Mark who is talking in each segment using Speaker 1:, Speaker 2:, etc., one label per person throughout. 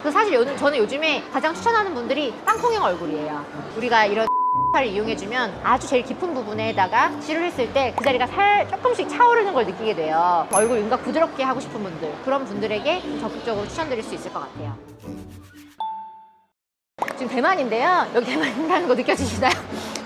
Speaker 1: 그 사실 저는 요즘에 가장 추천하는 분들이 땅콩형 얼굴이에요. 우리가 이런 를 이용해주면 아주 제일 깊은 부분에다가 칠을 했을 때 그 자리가 조금씩 차오르는 걸 느끼게 돼요. 얼굴 윤곽 부드럽게 하고 싶은 분들, 그런 분들에게 적극적으로 추천드릴 수 있을 것 같아요. 지금 대만인데요. 여기 대만인다는 거 느껴지시나요?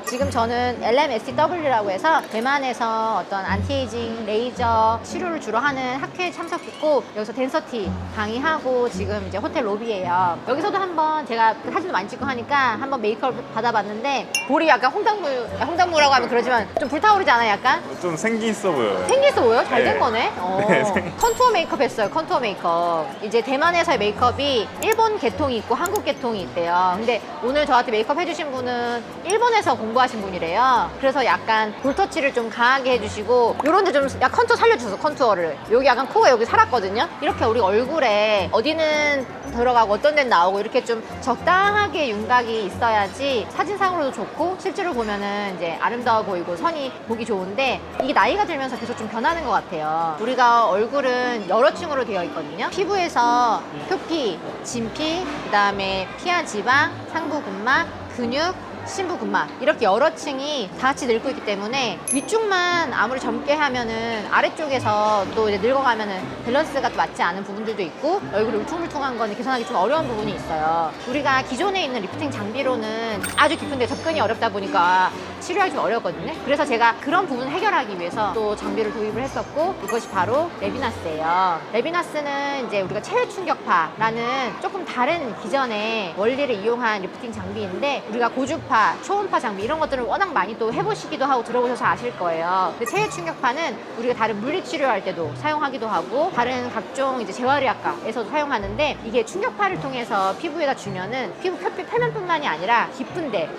Speaker 1: 지금 저는 LMSTW라고 해서 대만에서 어떤 안티에이징, 레이저 치료를 주로 하는 학회에 참석했고, 여기서 댄서티 강의하고 지금 이제 호텔 로비예요. 여기서도 한번 제가 사진도 많이 찍고 하니까 한번 메이크업을 받아봤는데 볼이 약간 홍당무라고 하면 그러지만 좀 불타오르지 않아요? 약간?
Speaker 2: 좀 생기 있어 보여요.
Speaker 1: 생기 있어 보여요? 잘 된
Speaker 2: 네.
Speaker 1: 거네?
Speaker 2: 네,
Speaker 1: 컨투어 메이크업 했어요. 컨투어 메이크업. 이제 대만에서의 메이크업이 일본 계통이 있고 한국 계통이 있대요. 근데 오늘 저한테 메이크업 해주신 분은 일본에서 공부하신 분이래요. 그래서 약간 볼터치를 좀 강하게 해주시고, 요런데 좀 약간 컨투어 살려주셔서 컨투어를. 여기 약간 코가 여기 살았거든요. 이렇게 우리 얼굴에 어디는 들어가고 어떤 데는 나오고 이렇게 좀 적당하게 윤곽이 있어야지 사진상으로도 좋고 실제로 보면은 이제 아름다워 보이고 선이 보기 좋은데, 이게 나이가 들면서 계속 좀 변하는 것 같아요. 우리가 얼굴은 여러 층으로 되어 있거든요. 피부에서 표피, 진피, 그 다음에 피하 지방, 상부근막, 근육, 심부근막, 이렇게 여러 층이 다 같이 늙고 있기 때문에 위쪽만 아무리 젊게 하면은 아래쪽에서 또 이제 늙어가면은 밸런스가 또 맞지 않은 부분들도 있고, 얼굴이 울퉁불퉁한 거는 개선하기 좀 어려운 부분이 있어요. 우리가 기존에 있는 리프팅 장비로는 아주 깊은데 접근이 어렵다 보니까 치료하기 좀 어렵거든요. 그래서 제가 그런 부분을 해결하기 위해서 또 장비를 도입을 했었고, 이것이 바로 레비나스예요. 레비나스는 이제 우리가 체외 충격파라는 조금 다른 기존의 원리를 이용한 리프팅 장비인데, 우리가 고주파, 초음파 장비 이런 것들을 워낙 많이 또 해보시기도 하고 들어보셔서 아실 거예요. 근데 체외 충격파는 우리가 다른 물리 치료할 때도 사용하기도 하고, 다른 각종 이제 재활의학과에서도 사용하는데, 이게 충격파를 통해서 피부에다 주면은 피부 표면뿐만이 아니라 깊은데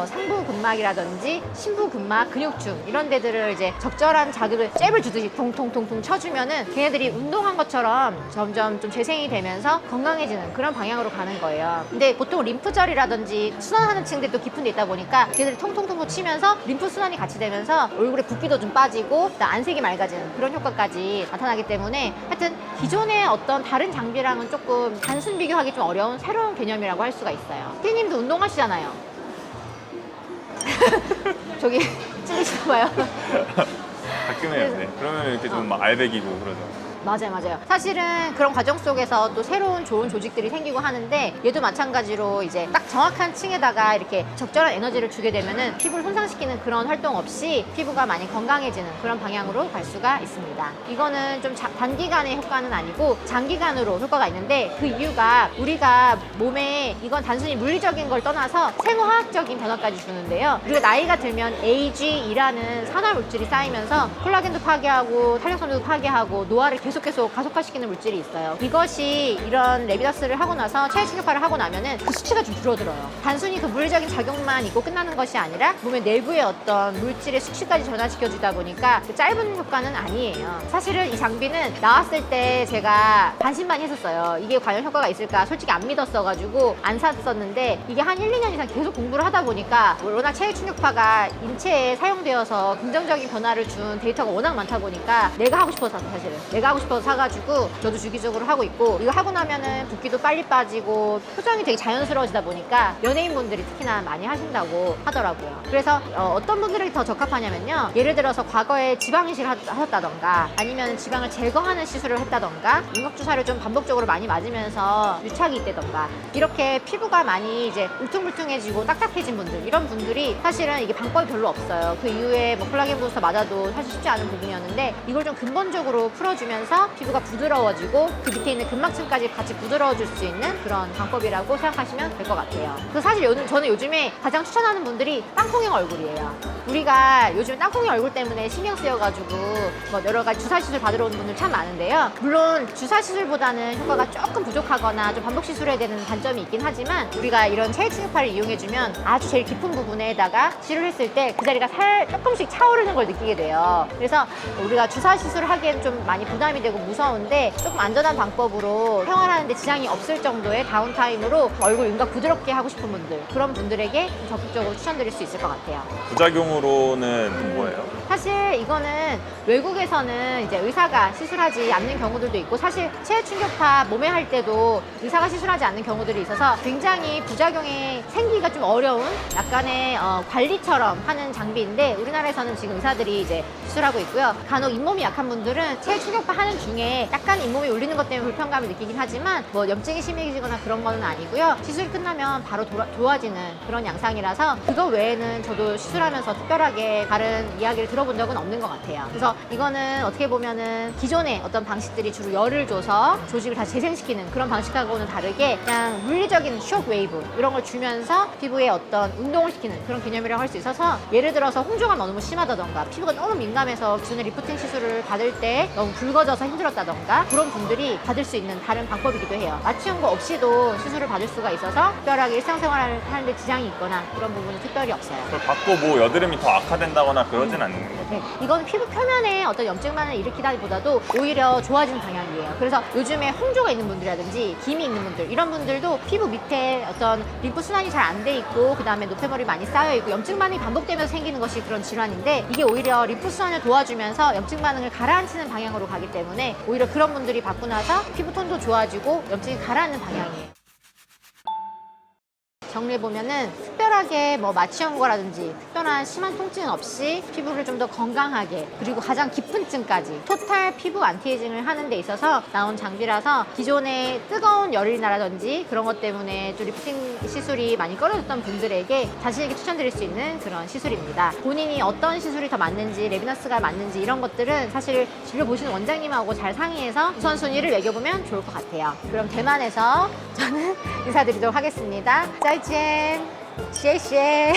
Speaker 1: 상부근막이라든지 심부근막, 근육층 이런 데들을 이제 적절한 자극을 잽을 주듯이 통통통통 쳐주면은 걔네들이 운동한 것처럼 점점 좀 재생이 되면서 건강해지는 그런 방향으로 가는 거예요. 근데 보통 림프절이라든지 순환하는 층들이 또 깊은 데 있다 보니까 걔네들이 통통통통 치면서 림프 순환이 같이 되면서 얼굴에 붓기도 좀 빠지고 안색이 맑아지는 그런 효과까지 나타나기 때문에, 하여튼 기존의 어떤 다른 장비랑은 조금 단순 비교하기 좀 어려운 새로운 개념이라고 할 수가 있어요. 피디님도 운동하시잖아요. 저기 찔리시나봐요.
Speaker 2: 가끔 해요. 네. 그러면 이렇게 좀 막 알배기고 그러죠.
Speaker 1: 맞아요. 사실은 그런 과정 속에서 또 새로운 좋은 조직들이 생기고 하는데, 얘도 마찬가지로 이제 딱 정확한 층에다가 이렇게 적절한 에너지를 주게 되면은 피부를 손상시키는 그런 활동 없이 피부가 많이 건강해지는 그런 방향으로 갈 수가 있습니다. 이거는 좀 단기간의 효과는 아니고 장기간으로 효과가 있는데, 그 이유가 우리가 몸에 이건 단순히 물리적인 걸 떠나서 생화학적인 변화까지 주는데요. 우리가 나이가 들면 AGE라는 산화 물질이 쌓이면서 콜라겐도 파괴하고 탄력성도 파괴하고 노화를 계속 가속화시키는 물질이 있어요. 이것이 이런 레비나스를 하고 나서 체외 충격파를 하고 나면은 그 수치가 좀 줄어들어요. 단순히 그 물리적인 작용만 있고 끝나는 것이 아니라 몸의 내부의 어떤 물질의 수치까지 전환시켜주다 보니까 그 짧은 효과는 아니에요. 사실은 이 장비는 나왔을 때 제가 반신반의했었어요. 이게 과연 효과가 있을까 솔직히 안 믿었어가지고 안 샀었는데, 이게 한 1, 2년 이상 계속 공부를 하다 보니까 워낙 체외 충격파가 인체에 사용되어서 긍정적인 변화를 준 데이터가 워낙 많다 보니까 내가 하고 싶어서 샀어요. 사실은 내가 하고 싶어서 사가지고 저도 주기적으로 하고 있고, 이거 하고 나면은 붓기도 빨리 빠지고 표정이 되게 자연스러워지다 보니까 연예인분들이 특히나 많이 하신다고 하더라고요. 그래서 어떤 분들에게 더 적합하냐면요, 예를 들어서 과거에 지방 이식을 하셨다던가 아니면 지방을 제거하는 시술을 했다던가 윤곽주사를 좀 반복적으로 많이 맞으면서 유착이 있다던가, 이렇게 피부가 많이 이제 울퉁불퉁해지고 딱딱해진 분들, 이런 분들이 사실은 이게 방법이 별로 없어요. 그 이후에 뭐 콜라겐 부스터 맞아도 사실 쉽지 않은 부분이었는데, 이걸 좀 근본적으로 풀어주면서 피부가 부드러워지고 그 밑에 있는 근막층까지 같이 부드러워질 수 있는 그런 방법이라고 생각하시면 될 것 같아요. 그래서 사실 저는 요즘에 가장 추천하는 분들이 땅콩형 얼굴이에요. 우리가 요즘 땅콩형 얼굴 때문에 신경 쓰여가지고 뭐 여러 가지 주사 시술 받으러 오는 분들 참 많은데요. 물론 주사 시술보다는 효과가 조금 부족하거나 좀 반복 시술해야 되는 단점이 있긴 하지만, 우리가 이런 체외 충격파를 이용해주면 아주 제일 깊은 부분에다가 치료를 했을 때 그 자리가 조금씩 차오르는 걸 느끼게 돼요. 그래서 우리가 주사 시술을 하기엔 좀 많이 부담이 부담이 되고 무서운데 조금 안전한 방법으로 생활하는데 지장이 없을 정도의 다운타임으로 얼굴 윤곽 부드럽게 하고 싶은 분들, 그런 분들에게 좀 적극적으로 추천드릴 수 있을 것 같아요.
Speaker 2: 부작용으로는 뭐예요?
Speaker 1: 사실 이거는 외국에서는 이제 의사가 시술하지 않는 경우들도 있고, 사실 체해 충격파 몸에 할 때도 의사가 시술하지 않는 경우들이 있어서 굉장히 부작용이 생기기가 좀 어려운 약간의 관리처럼 하는 장비인데, 우리나라에서는 지금 의사들이 이제 시술하고 있고요. 간혹 잇몸이 약한 분들은 체해 충격파 하는 중에 약간 잇몸이 울리는 것 때문에 불편감을 느끼긴 하지만 뭐 염증이 심해지거나 그런 거는 아니고요. 시술이 끝나면 바로 좋아지는 그런 양상이라서, 그거 외에는 저도 시술하면서 특별하게 다른 이야기를 들어본 적은 없는 것 같아요. 그래서 이거는 어떻게 보면은 기존의 어떤 방식들이 주로 열을 줘서 조직을 다시 재생시키는 그런 방식하고는 다르게 그냥 물리적인 쇼크 웨이브 이런 걸 주면서 피부에 어떤 운동을 시키는 그런 개념이라고 할 수 있어서, 예를 들어서 홍조가 너무 심하다던가 피부가 너무 민감해서 기존의 리프팅 시술을 받을 때 너무 붉어져서 힘들었다던가 그런 분들이 받을 수 있는 다른 방법이기도 해요. 마취연고 없이도 시술을 받을 수가 있어서 특별하게 일상생활을 하는데 지장이 있거나 그런 부분은 특별히 없어요.
Speaker 2: 그걸 받고 뭐 여드름이 더 악화된다거나 그러진 않는 거죠?
Speaker 1: 네, 이건 피부 표면에 어떤 염증만을 일으키다기보다도 오히려 좋아지는 방향이에요. 그래서 요즘에 홍조가 있는 분들이라든지 김이 있는 분들, 이런 분들도 피부 밑에 어떤 림프 순환이 잘 안 돼 있고, 그 다음에 노폐물이 많이 쌓여 있고 염증반응이 반복되면서 생기는 것이 그런 질환인데, 이게 오히려 림프 순환을 도와주면서 염증 반응을 가라앉히는 방향으로 가기 때문에 오히려 그런 분들이 받고 나서 피부톤도 좋아지고 염증이 가라앉는 방향이에요. 정리해보면은 특별하게 뭐 마취연고라든지 특별한 심한 통증 없이 피부를 좀 더 건강하게, 그리고 가장 깊은 층까지 토탈 피부 안티에이징을 하는 데 있어서 나온 장비라서, 기존에 뜨거운 열이나라든지 그런 것 때문에 좀 리프팅 시술이 많이 꺼려졌던 분들에게 자신에게 추천드릴 수 있는 그런 시술입니다. 본인이 어떤 시술이 더 맞는지, 레비너스가 맞는지 이런 것들은 사실 진료 보시는 원장님하고 잘 상의해서 우선순위를 매겨보면 좋을 것 같아요. 그럼 대만에서 저는 인사드리도록 하겠습니다. 再见，谢谢。